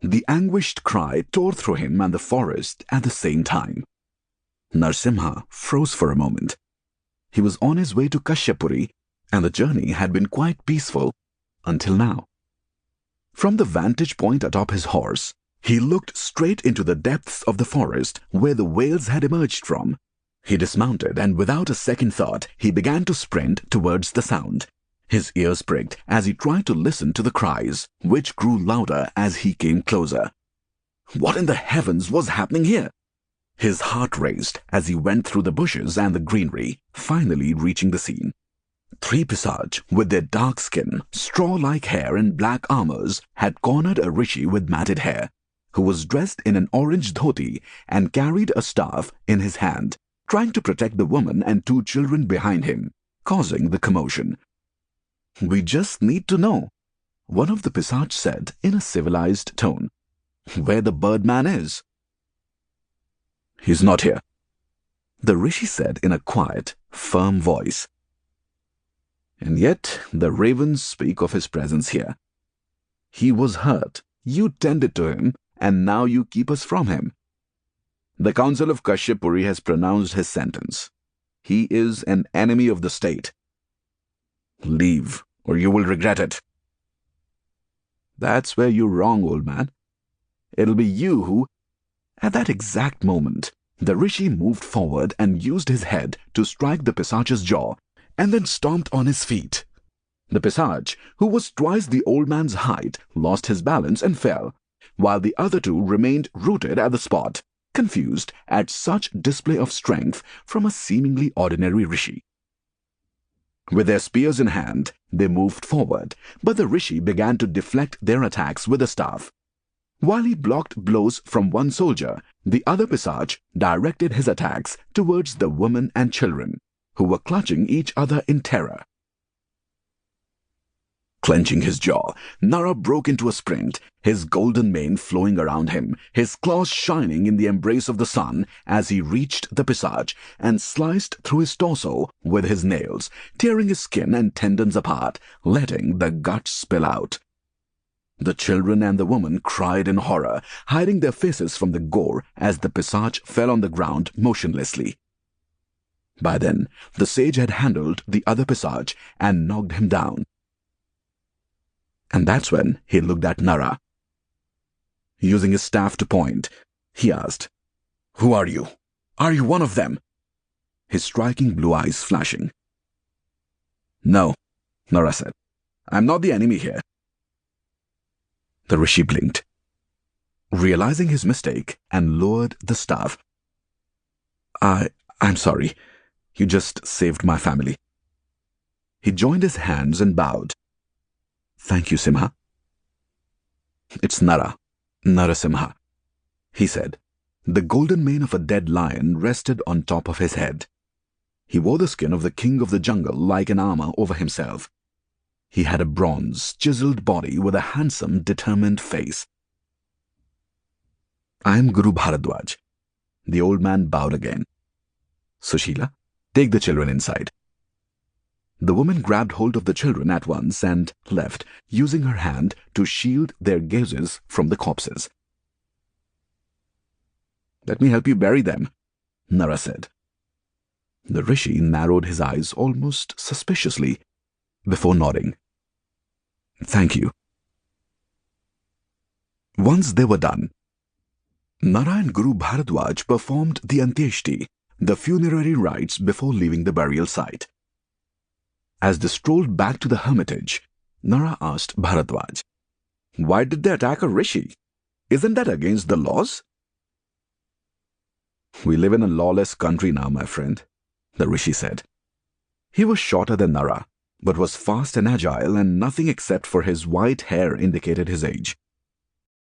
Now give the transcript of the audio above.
The anguished cry tore through him and the forest at the same time. Narasimha froze for a moment. He was on his way to Kashyapuri, and the journey had been quite peaceful until now. From the vantage point atop his horse, he looked straight into the depths of the forest where the wails had emerged from. He dismounted, and without a second thought, he began to sprint towards the sound. His ears pricked as he tried to listen to the cries, which grew louder as he came closer. What in the heavens was happening here? His heart raced as he went through the bushes and the greenery, finally reaching the scene. 3 Pisarj, with their dark skin, straw-like hair and black armors, had cornered a rishi with matted hair, who was dressed in an orange dhoti and carried a staff in his hand, trying to protect the woman and 2 children behind him, causing the commotion. "We just need to know," one of the Pisarj said in a civilized tone, "where the birdman is." "He's not here," the rishi said in a quiet, firm voice. "And yet the ravens speak of his presence here. He was hurt, you tended to him, and now you keep us from him. The Council of Kashyapuri has pronounced his sentence. He is an enemy of the state. Leave, or you will regret it." "That's where you're wrong, old man. It'll be you who—" At that exact moment, the rishi moved forward and used his head to strike the Pisarj's jaw, and then stomped on his feet. The Pisarj, who was twice the old man's height, lost his balance and fell, while the other 2 remained rooted at the spot, confused at such display of strength from a seemingly ordinary rishi. With their spears in hand, they moved forward, but the rishi began to deflect their attacks with the staff. While he blocked blows from one soldier, the other Pisarj directed his attacks towards the women and children, who were clutching each other in terror. Clenching his jaw, Nara broke into a sprint, his golden mane flowing around him, his claws shining in the embrace of the sun as he reached the Pisarj and sliced through his torso with his nails, tearing his skin and tendons apart, letting the guts spill out. The children and the woman cried in horror, hiding their faces from the gore as the Pisarj fell on the ground motionlessly. By then, the sage had handled the other Pisarj and knocked him down. And that's when he looked at Nara. Using his staff to point, he asked, "Who are you? Are you one of them?" His striking blue eyes flashing. "No," Nara said. "I'm not the enemy here." The rishi blinked, realizing his mistake, and lowered the staff. I'm sorry. You just saved my family." He joined his hands and bowed. "Thank you, Simha." "It's Narasimha," he said. The golden mane of a dead lion rested on top of his head. He wore the skin of the king of the jungle like an armor over himself. He had a bronze, chiseled body with a handsome, determined face. "I am Guru Bharadwaj." The old man bowed again. "Sushila, take the children inside." The woman grabbed hold of the children at once and left, using her hand to shield their gazes from the corpses. "Let me help you bury them," Nara said. The rishi narrowed his eyes almost suspiciously before nodding. "Thank you." Once they were done, Nara and Guru Bharadwaj performed the Antyeshti, the funerary rites before leaving the burial site. As they strolled back to the hermitage, Nara asked Bharadwaj, "Why did they attack a rishi? Isn't that against the laws?" "We live in a lawless country now, my friend," the rishi said. He was shorter than Nara, but was fast and agile, and nothing except for his white hair indicated his age.